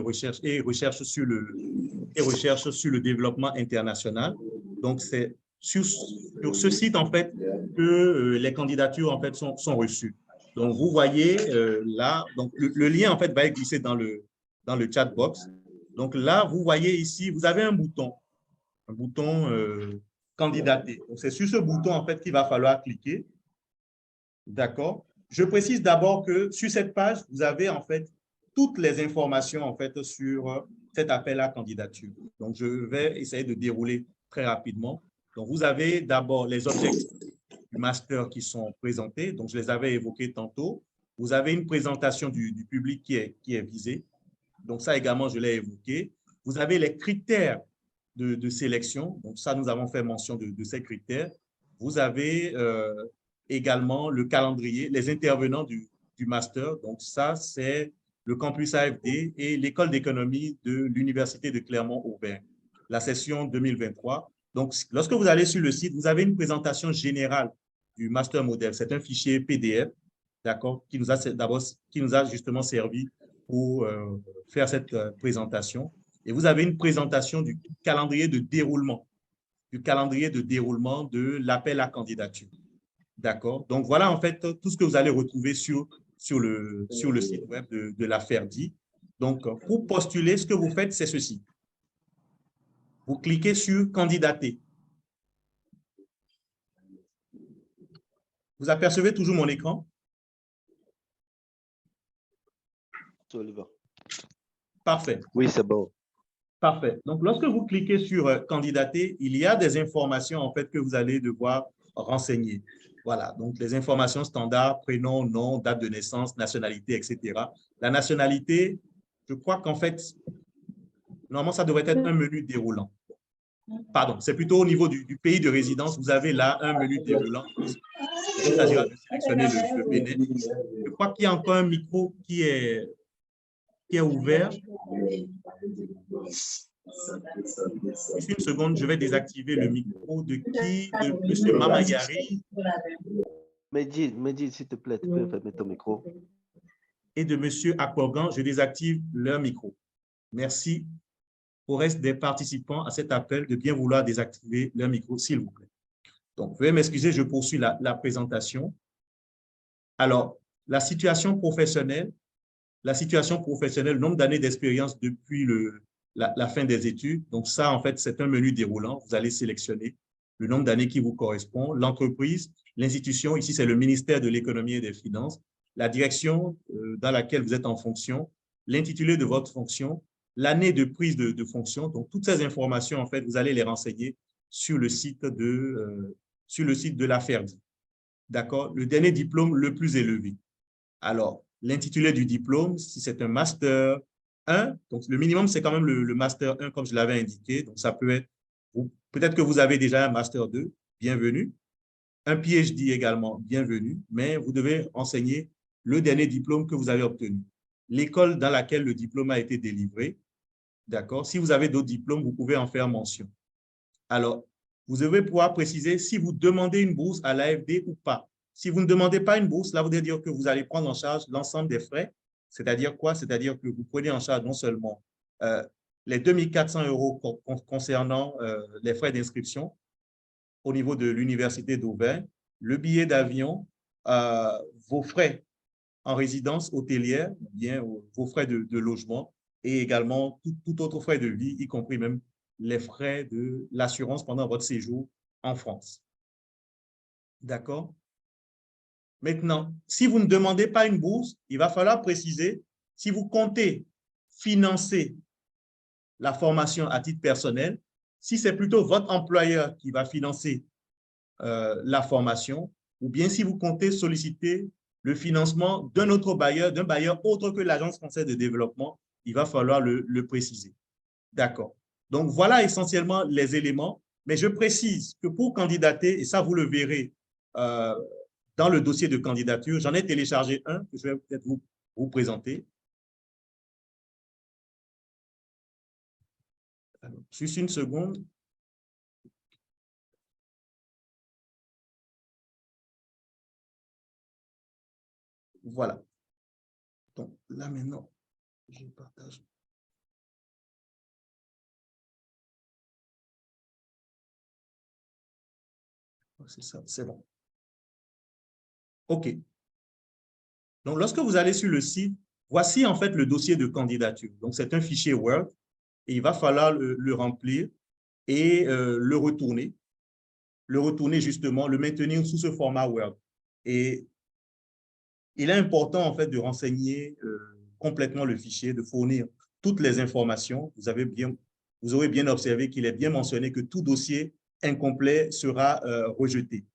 recherche sur le développement international. Donc, c'est sur ce site, en fait, que les candidatures, en fait, sont reçues. Donc, vous voyez là, donc le lien, en fait, va être glissé dans le chat box. Donc, là, vous voyez ici, vous avez un bouton candidater. Donc, c'est sur ce bouton, en fait, qu'il va falloir cliquer. D'accord. Je précise d'abord que sur cette page, vous avez, en fait, toutes les informations, en fait, sur cet appel à candidature. Donc, je vais essayer de dérouler très rapidement. Donc, vous avez d'abord les objectifs du master qui sont présentés. Donc, je les avais évoqués tantôt. Vous avez une présentation du public qui est visé. Donc, ça également, je l'ai évoqué. Vous avez les critères de sélection. Donc, ça, nous avons fait mention de ces critères. Vous avez également le calendrier, les intervenants du master. Donc, ça, c'est le campus AFD et l'école d'économie de l'Université de Clermont-Auvergne, la session 2023. Donc, lorsque vous allez sur le site, vous avez une présentation générale du master modèle. C'est un fichier PDF, d'accord, qui nous a justement servi pour faire cette présentation. Et vous avez une présentation du calendrier de déroulement, de l'appel à candidature. D'accord? Donc, voilà en fait tout ce que vous allez retrouver sur le site web de la FERDI. Donc, pour postuler, ce que vous faites, c'est ceci. Vous cliquez sur « Candidater ». Vous apercevez toujours mon écran? Parfait. Oui, c'est bon. Parfait. Donc, lorsque vous cliquez sur « Candidater », il y a des informations en fait que vous allez devoir renseigner. Voilà, donc les informations standards, prénom, nom, date de naissance, nationalité, etc. La nationalité, je crois qu'en fait, normalement, ça devrait être un menu déroulant. Pardon, c'est plutôt au niveau du pays de résidence. Vous avez là un menu déroulant. Il s'agira de sélectionner le Bénin. Je crois qu'il y a encore un micro qui est ouvert. Juste une seconde, je vais désactiver le micro de qui? De M. Mamayari. Mehdi, s'il te plaît, tu peux fermer ton micro. Et de M. Akborgan, je désactive leur micro. Merci au reste des participants à cet appel de bien vouloir désactiver leur micro, s'il vous plaît. Donc, veuillez m'excuser, je poursuis la présentation. Alors, la situation professionnelle, le nombre d'années d'expérience depuis la fin des études. Donc, ça, en fait, c'est un menu déroulant. Vous allez sélectionner le nombre d'années qui vous correspond, l'entreprise, l'institution. Ici, c'est le ministère de l'Économie et des Finances, la direction dans laquelle vous êtes en fonction, l'intitulé de votre fonction, l'année de prise de fonction. Donc, toutes ces informations, en fait, vous allez les renseigner sur le site de la FERDI. D'accord? Le dernier diplôme le plus élevé. Alors, l'intitulé du diplôme, si c'est un master 1, donc le minimum, c'est quand même le master 1, comme je l'avais indiqué. Donc, ça peut être, peut-être que vous avez déjà un master 2, bienvenue. Un PhD également, bienvenue. Mais vous devez enseigner le dernier diplôme que vous avez obtenu. L'école dans laquelle le diplôme a été délivré. D'accord? Si vous avez d'autres diplômes, vous pouvez en faire mention. Alors, vous devez pouvoir préciser si vous demandez une bourse à l'AFD ou pas. Si vous ne demandez pas une bourse, là, vous devez dire que vous allez prendre en charge l'ensemble des frais. C'est-à-dire quoi? C'est-à-dire que vous prenez en charge non seulement les 2 400 € concernant les frais d'inscription au niveau de l'Université d'Auvergne, le billet d'avion, vos frais en résidence hôtelière, bien vos frais de logement et également tout autre frais de vie, y compris même les frais de l'assurance pendant votre séjour en France. D'accord? Maintenant, si vous ne demandez pas une bourse, il va falloir préciser si vous comptez financer la formation à titre personnel, si c'est plutôt votre employeur qui va financer la formation, ou bien si vous comptez solliciter le financement d'un autre bailleur, d'un bailleur autre que l'Agence française de développement, il va falloir le préciser. D'accord. Donc, voilà essentiellement les éléments, mais je précise que pour candidater, et ça vous le verrez dans le dossier de candidature, j'en ai téléchargé un que je vais peut-être vous présenter. Alors, juste une seconde. Voilà. Donc, là, maintenant, je partage. C'est ça, c'est bon. OK. Donc, lorsque vous allez sur le site, voici en fait le dossier de candidature. Donc, c'est un fichier Word et il va falloir le remplir et le retourner justement, le maintenir sous ce format Word. Et il est important en fait de renseigner complètement le fichier, de fournir toutes les informations. Vous aurez bien observé qu'il est bien mentionné que tout dossier incomplet sera rejeté.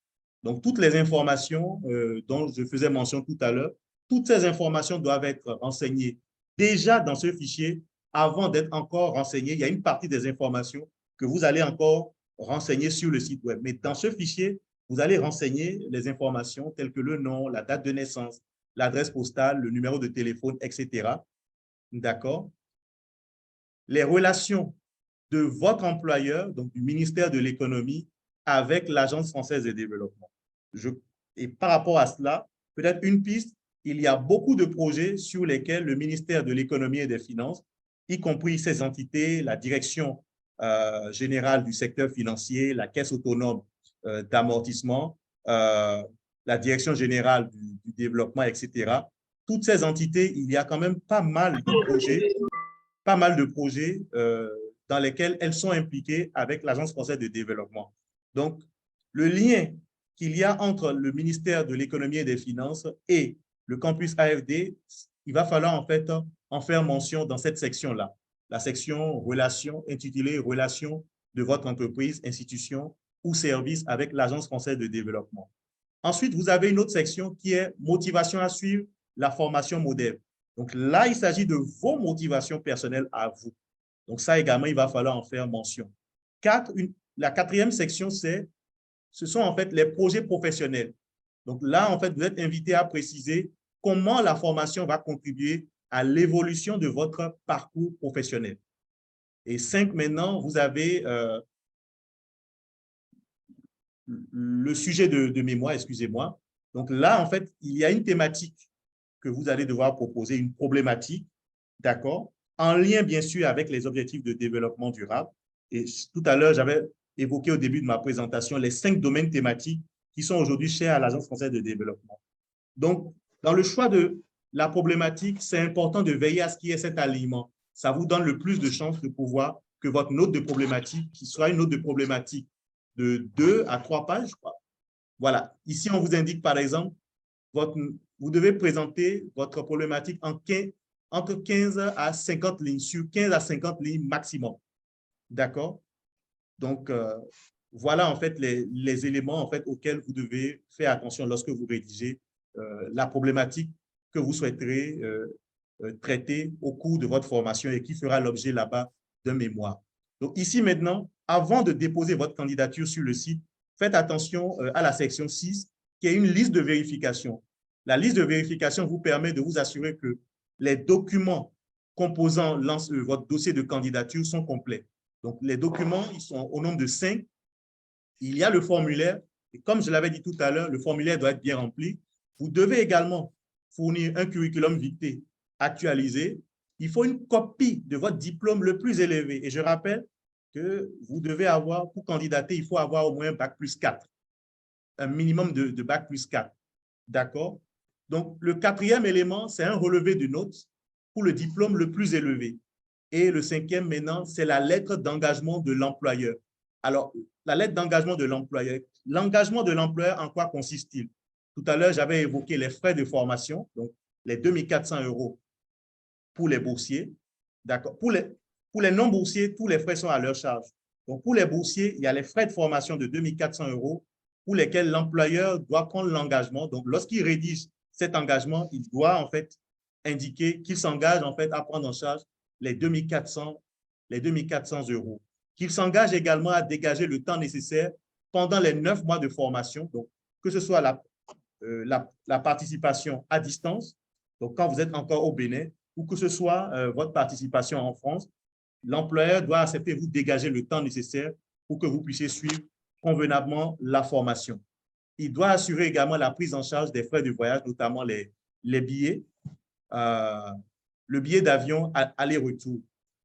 Donc, toutes les informations dont je faisais mention tout à l'heure, toutes ces informations doivent être renseignées déjà dans ce fichier avant d'être encore renseignées. Il y a une partie des informations que vous allez encore renseigner sur le site web. Mais dans ce fichier, vous allez renseigner les informations telles que le nom, la date de naissance, l'adresse postale, le numéro de téléphone, etc. D'accord? Les relations de votre employeur, donc du ministère de l'Économie, avec l'Agence française de développement. Et par rapport à cela, peut-être une piste, il y a beaucoup de projets sur lesquels le ministère de l'Économie et des Finances, y compris ses entités, la direction générale du secteur financier, la Caisse autonome d'amortissement, la direction générale du développement, etc. Toutes ces entités, il y a quand même pas mal de projets dans lesquels elles sont impliquées avec l'Agence française de développement. Donc, le lien qu'il y a entre le ministère de l'Économie et des Finances et le campus AFD, il va falloir en fait en faire mention dans cette section-là. La section relations, intitulée « Relations de votre entreprise, institution ou service avec l'Agence française de développement ». Ensuite, vous avez une autre section qui est « Motivation à suivre la formation modèle ». Donc là, il s'agit de vos motivations personnelles à vous. Donc ça également, il va falloir en faire mention. La quatrième section, ce sont en fait les projets professionnels. Donc là, en fait, vous êtes invité à préciser comment la formation va contribuer à l'évolution de votre parcours professionnel. Et 5, maintenant, vous avez le sujet de mémoire, excusez-moi. Donc là, en fait, il y a une thématique que vous allez devoir proposer, une problématique, d'accord, en lien, bien sûr, avec les objectifs de développement durable. Et tout à l'heure, j'avais évoqué au début de ma présentation les 5 domaines thématiques qui sont aujourd'hui chers à l'Agence française de développement. Donc, dans le choix de la problématique, c'est important de veiller à ce qu'il y ait cet alignement. Ça vous donne le plus de chances de pouvoir que votre note de problématique, qui soit une note de problématique de 2 à 3 pages, je crois. Voilà. Ici, on vous indique, par exemple, vous devez présenter votre problématique entre 15 à 50 lignes, sur 15 à 50 lignes maximum. D'accord? Donc, voilà en fait les éléments en fait, auxquels vous devez faire attention lorsque vous rédigez la problématique que vous souhaiterez traiter au cours de votre formation et qui fera l'objet là-bas d'un mémoire. Donc, ici maintenant, avant de déposer votre candidature sur le site, faites attention à la section 6, qui est une liste de vérification. La liste de vérification vous permet de vous assurer que les documents composant votre dossier de candidature sont complets. Donc, les documents, ils sont au nombre de 5. Il y a le formulaire. Et comme je l'avais dit tout à l'heure, le formulaire doit être bien rempli. Vous devez également fournir un curriculum vitae actualisé. Il faut une copie de votre diplôme le plus élevé. Et je rappelle que vous devez avoir, pour candidater, il faut avoir au moins un bac plus 4. Un minimum de bac plus 4. D'accord? Donc, le 4e élément, c'est un relevé de notes pour le diplôme le plus élevé. Et le 5e, maintenant, c'est la lettre d'engagement de l'employeur. Alors, la lettre d'engagement de l'employeur. L'engagement de l'employeur, en quoi consiste-t-il? Tout à l'heure, j'avais évoqué les frais de formation, donc les 2 400 € pour les boursiers. D'accord? Pour les non-boursiers, tous les frais sont à leur charge. Donc, pour les boursiers, il y a les frais de formation de 2 400 € pour lesquels l'employeur doit prendre l'engagement. Donc, lorsqu'il rédige cet engagement, il doit en fait indiquer qu'il s'engage en fait à prendre en charge les 2 400 €. Qu'il s'engage également à dégager le temps nécessaire pendant les 9 mois de formation, donc que ce soit la participation à distance, donc quand vous êtes encore au Bénin, ou que ce soit votre participation en France, l'employeur doit accepter de vous dégager le temps nécessaire pour que vous puissiez suivre convenablement la formation. Il doit assurer également la prise en charge des frais de voyage, notamment les billets, le billet d'avion aller-retour.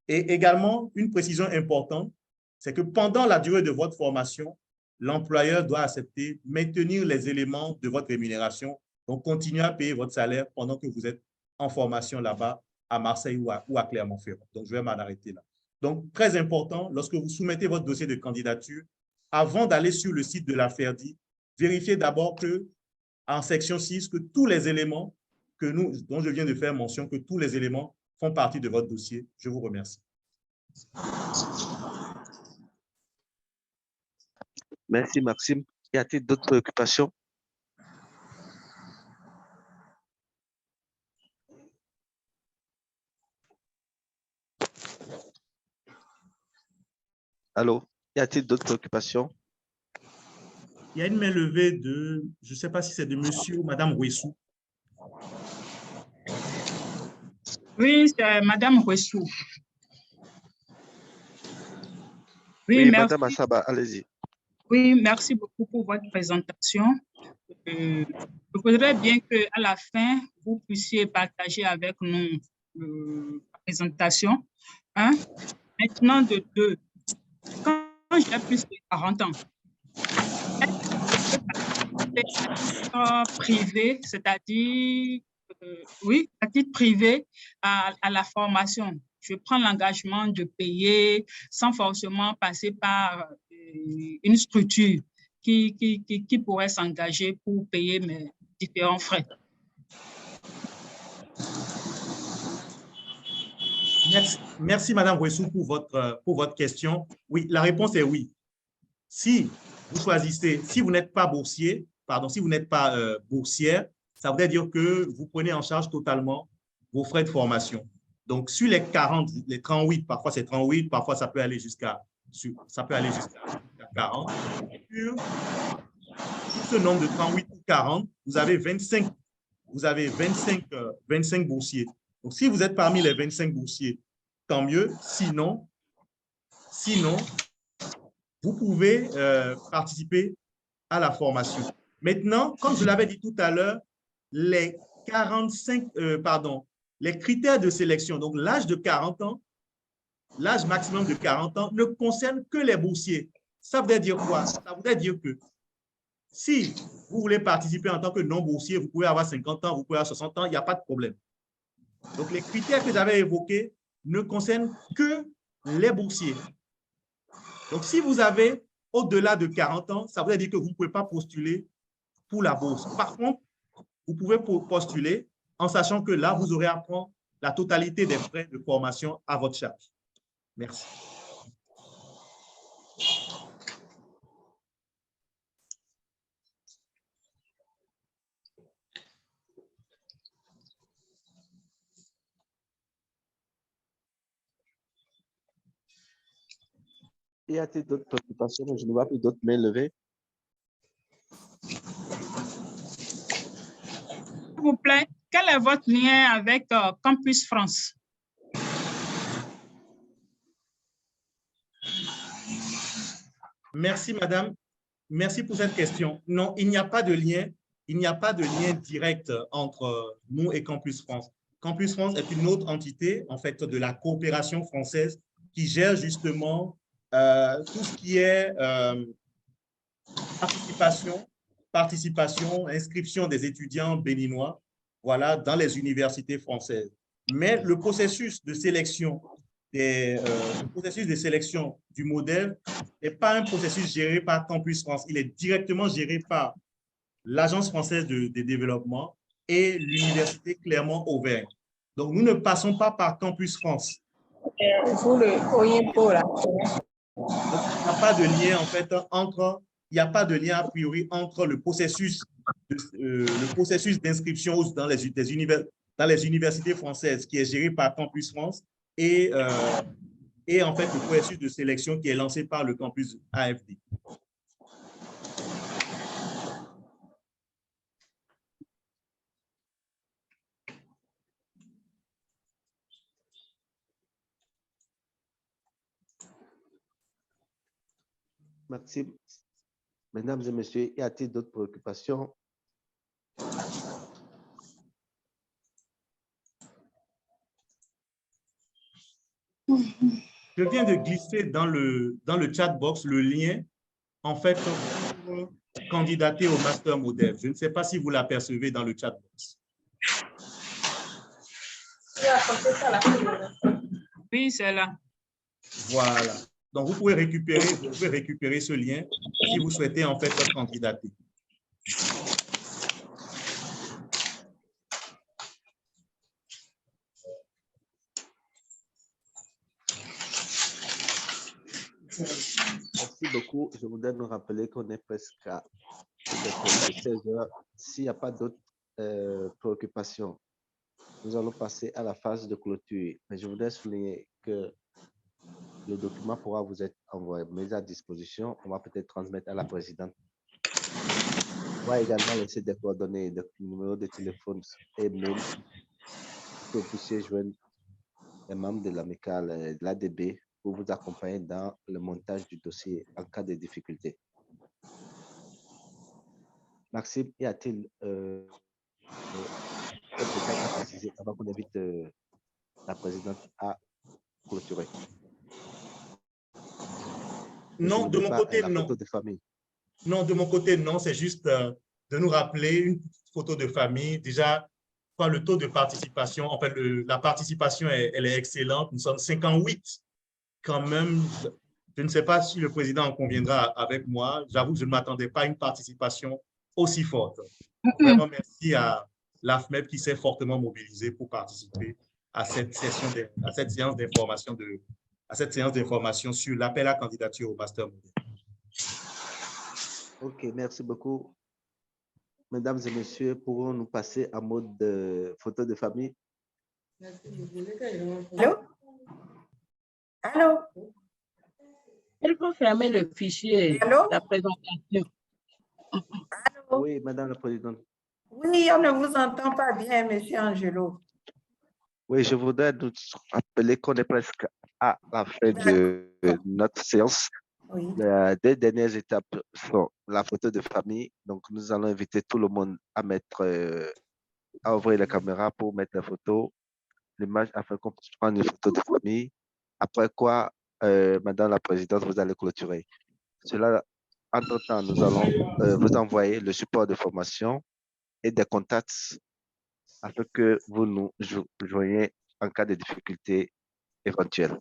Et également, une précision importante, c'est que pendant la durée de votre formation, l'employeur doit accepter maintenir les éléments de votre rémunération, donc continuer à payer votre salaire pendant que vous êtes en formation là-bas à Marseille ou à Clermont-Ferrand. Donc, je vais m'en arrêter là. Donc, très important, lorsque vous soumettez votre dossier de candidature, avant d'aller sur le site de la FERDI, vérifiez d'abord que, en section 6, que tous les éléments dont je viens de faire mention, que tous les éléments font partie de votre dossier. Je vous remercie. Merci, Maxime. Y a-t-il d'autres préoccupations? Allô? Y a-t-il d'autres préoccupations? Il y a une main levée de, je ne sais pas si c'est de monsieur ou madame Ouessou. Oui, c'est Madame Ouessou. Oui, merci. Madame Assaba, allez-y. Oui, merci beaucoup pour votre présentation. Je voudrais bien qu'à la fin, vous puissiez partager avec nous la présentation. Maintenant, de deux. Quand j'ai plus de 40 ans, privé, c'est-à-dire, oui, à titre privé, à la formation. Je prends l'engagement de payer sans forcément passer par une structure qui pourrait s'engager pour payer mes différents frais. Merci Madame Ouessou, pour votre question. Oui, la réponse est oui. Si vous choisissez, si vous n'êtes pas boursier, pardon, si vous n'êtes pas boursière, ça voudrait dire que vous prenez en charge totalement vos frais de formation. Donc, sur les 40, les 38, parfois c'est 38, parfois ça peut aller jusqu'à 40. Sur ce nombre de 38 ou 40, vous avez 25 boursiers. Donc, si vous êtes parmi les 25 boursiers, tant mieux. Sinon, vous pouvez participer à la formation. Maintenant, comme je l'avais dit tout à l'heure, les critères de sélection, donc l'âge de 40 ans, l'âge maximum de 40 ans ne concerne que les boursiers. Ça voudrait dire quoi? Ça voudrait dire que si vous voulez participer en tant que non-boursier, vous pouvez avoir 50 ans, vous pouvez avoir 60 ans, il n'y a pas de problème. Donc, les critères que j'avais évoqués ne concernent que les boursiers. Donc, si vous avez au-delà de 40 ans, ça veut dire que vous ne pouvez pas postuler pour la bourse. Par contre, vous pouvez postuler en sachant que là, vous aurez à prendre la totalité des frais de formation à votre charge. Merci. Y a-t-il d'autres préoccupations? Je ne vois plus d'autres mains levées. S'il vous plaît, quel est votre lien avec Campus France? Merci, madame. Merci pour cette question. Non, il n'y a pas de lien. Il n'y a pas de lien direct entre nous et Campus France. Campus France est une autre entité, en fait, de la coopération française qui gère justement tout ce qui est participation, inscription des étudiants béninois, voilà, dans les universités françaises. Mais le processus de sélection du modèle n'est pas un processus géré par Campus France. Il est directement géré par l'Agence française de développement et l'Université Clermont-Auvergne. Donc, nous ne passons pas par Campus France. Donc, il n'y a pas de lien, en fait, il n'y a pas de lien a priori entre le processus d'inscription dans les universités françaises qui est géré par Campus France et en fait le processus de sélection qui est lancé par le campus AFD. Maxime, mesdames et messieurs, y a-t-il d'autres préoccupations? Je viens de glisser dans le chat box le lien, en fait, pour candidater au Master Modèle. Je ne sais pas si vous l'apercevez dans le chat box. Oui, c'est là. Voilà. Donc, vous pouvez récupérer ce lien si vous souhaitez en fait candidater. Merci beaucoup. Je voudrais nous rappeler qu'on est presque à 16 heures. S'il n'y a pas d'autres préoccupations, nous allons passer à la phase de clôture. Mais je voudrais souligner que le document pourra vous être envoyé, mis à disposition. On va peut-être transmettre à la présidente. On va également laisser des coordonnées, des numéros de téléphone et mail pour que vous puissiez joindre les membres de l'amicale de l'ADB pour vous accompagner dans le montage du dossier en cas de difficulté. Maxime, y a-t-il à préciser avant qu'on invite la présidente à clôturer? Non, de mon côté, la non. photo de famille. Non, de mon côté, non. C'est juste de nous rappeler une photo de famille. Déjà, le taux de participation, en fait, la participation, elle est excellente. Nous sommes 58 quand même. Je ne sais pas si le président en conviendra avec moi. J'avoue que je ne m'attendais pas à une participation aussi forte. Vraiment, merci à l'AFMEP qui s'est fortement mobilisé pour participer à cette séance d'information sur l'appel à candidature au Master Modèle. OK, merci beaucoup. Mesdames et messieurs, pourrons-nous passer en mode de photo de famille? Allô? Allô? Elle peut fermer le fichier, Allô? la présentation. Allô? Oui, Madame la Présidente. Oui, on ne vous entend pas bien, Monsieur Angelo. Oui, je voudrais nous rappeler qu'on est presque à la fin de notre séance. Oui. Les deux dernières étapes sont la photo de famille. Donc, nous allons inviter tout le monde à à ouvrir la caméra pour mettre la photo, l'image, afin qu'on puisse prendre une photo de famille. Après quoi, Madame la Présidente, vous allez clôturer. Cela, entre-temps, nous allons vous envoyer le support de formation et des contacts afin que vous nous joigniez en cas de difficulté éventuelle.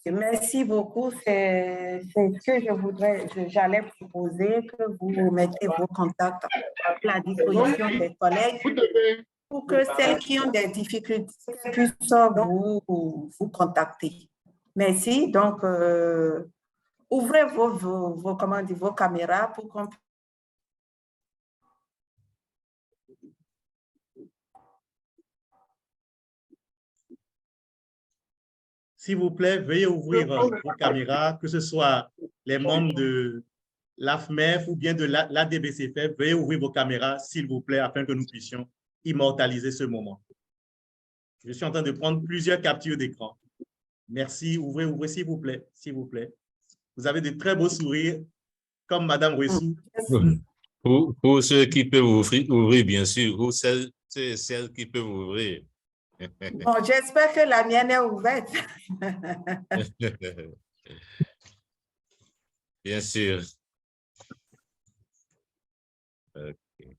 Merci beaucoup. C'est ce que j'allais proposer, que vous mettez vos contacts à la disposition des collègues pour que celles qui ont des difficultés puissent vous contacter. Merci. Donc, ouvrez vos caméras pour qu'on puisse. S'il vous plaît, veuillez ouvrir vos caméras, que ce soit les membres de l'AFMEF ou bien de l'ADBCFEF, veuillez ouvrir vos caméras, s'il vous plaît, afin que nous puissions immortaliser ce moment. Je suis en train de prendre plusieurs captures d'écran. Merci, ouvrez, s'il vous plaît, s'il vous plaît. Vous avez de très beaux sourires, comme Madame Ressou. Pour ceux qui peuvent ouvrir, bien sûr, ou celles qui peuvent ouvrir. Bon, j'espère que la mienne est ouverte. Bien sûr. Okay.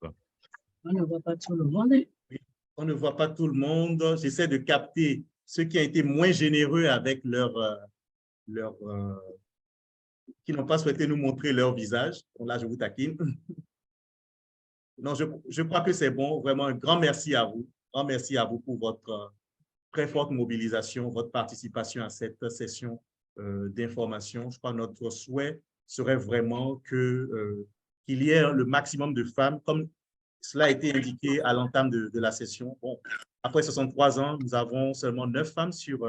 Bon. On ne voit pas tout le monde. Oui, on ne voit pas tout le monde. J'essaie de capter ceux qui ont été moins généreux avec qui n'ont pas souhaité nous montrer leur visage. Bon, là, je vous taquine. Non, je crois que c'est bon. Vraiment, un grand merci à vous. Un grand merci à vous pour votre très forte mobilisation, votre participation à cette session d'information. Je crois que notre souhait serait vraiment qu'il y ait le maximum de femmes, comme cela a été indiqué à l'entame de la session. Bon, après 63 ans, nous avons seulement 9 femmes sur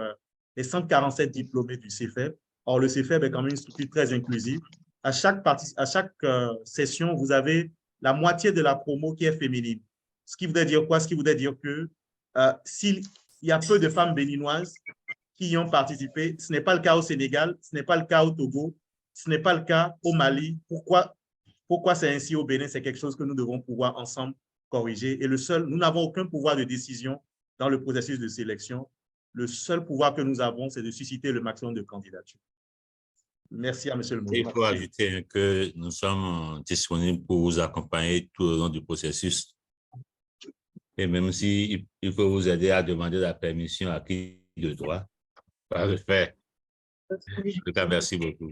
les 147 diplômés du CFEB. Or, le CFEB est quand même une structure très inclusive. À chaque session, vous avez la moitié de la promo qui est féminine. Ce qui voudrait dire quoi? Ce qui voudrait dire que s'il y a peu de femmes béninoises, qui y ont participé. Ce n'est pas le cas au Sénégal, ce n'est pas le cas au Togo, ce n'est pas le cas au Mali. Pourquoi c'est ainsi au Bénin? C'est quelque chose que nous devons pouvoir ensemble corriger. Et nous n'avons aucun pouvoir de décision dans le processus de sélection. Le seul pouvoir que nous avons, c'est de susciter le maximum de candidatures. Merci à M. le modérateur. Il faut ajouter que nous sommes disponibles pour vous accompagner tout au long du processus. Et même s'il faut vous aider à demander la permission à qui de droit, pas le faire. En tout cas, merci beaucoup.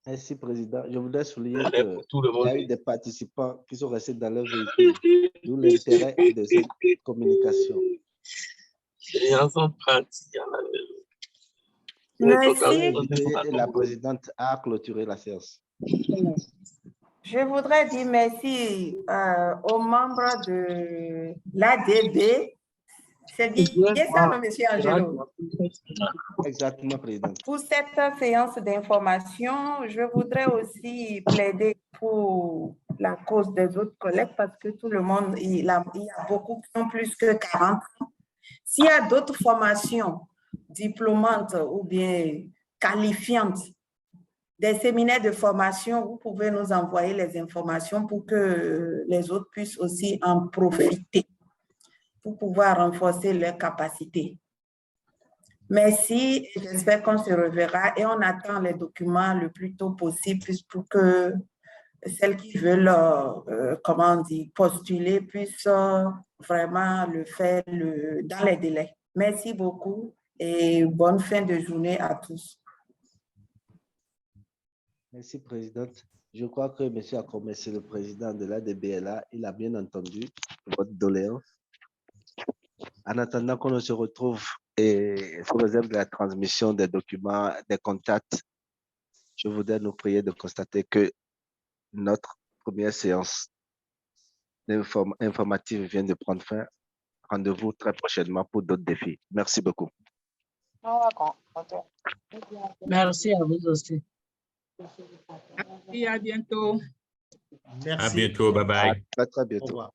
Merci, Président. Je voudrais souligner qu'il y a eu des participants qui sont restés dans leur véhicule, d'où l'intérêt de cette communication. Merci. Et la présidente a clôturé la séance. Je voudrais dire merci aux membres de l'ADB. C'est bien ça, non, M. Angelo? Exactement, Présidente. Pour cette séance d'information, je voudrais aussi plaider pour la cause des autres collègues parce que tout le monde, il y a beaucoup qui ont plus que 40 ans. S'il y a d'autres formations diplômantes ou bien qualifiantes, des séminaires de formation, vous pouvez nous envoyer les informations pour que les autres puissent aussi en profiter, pour pouvoir renforcer leurs capacités. Merci, j'espère qu'on se reverra et on attend les documents le plus tôt possible pour que celles qui veulent, postuler puissent vraiment le faire dans les délais. Merci beaucoup et bonne fin de journée à tous. Merci, Présidente. Je crois que M. Akome, c'est le président de l'ADBLA. Il a bien entendu votre doléance. En attendant qu'on se retrouve et sous réserve de la transmission des documents, des contacts, je voudrais nous prier de constater que notre première séance informative vient de prendre fin. Rendez-vous très prochainement pour d'autres défis. Merci beaucoup. Merci à vous aussi. Merci, à bientôt. Merci. À bientôt, bye bye. À très bientôt. Au revoir.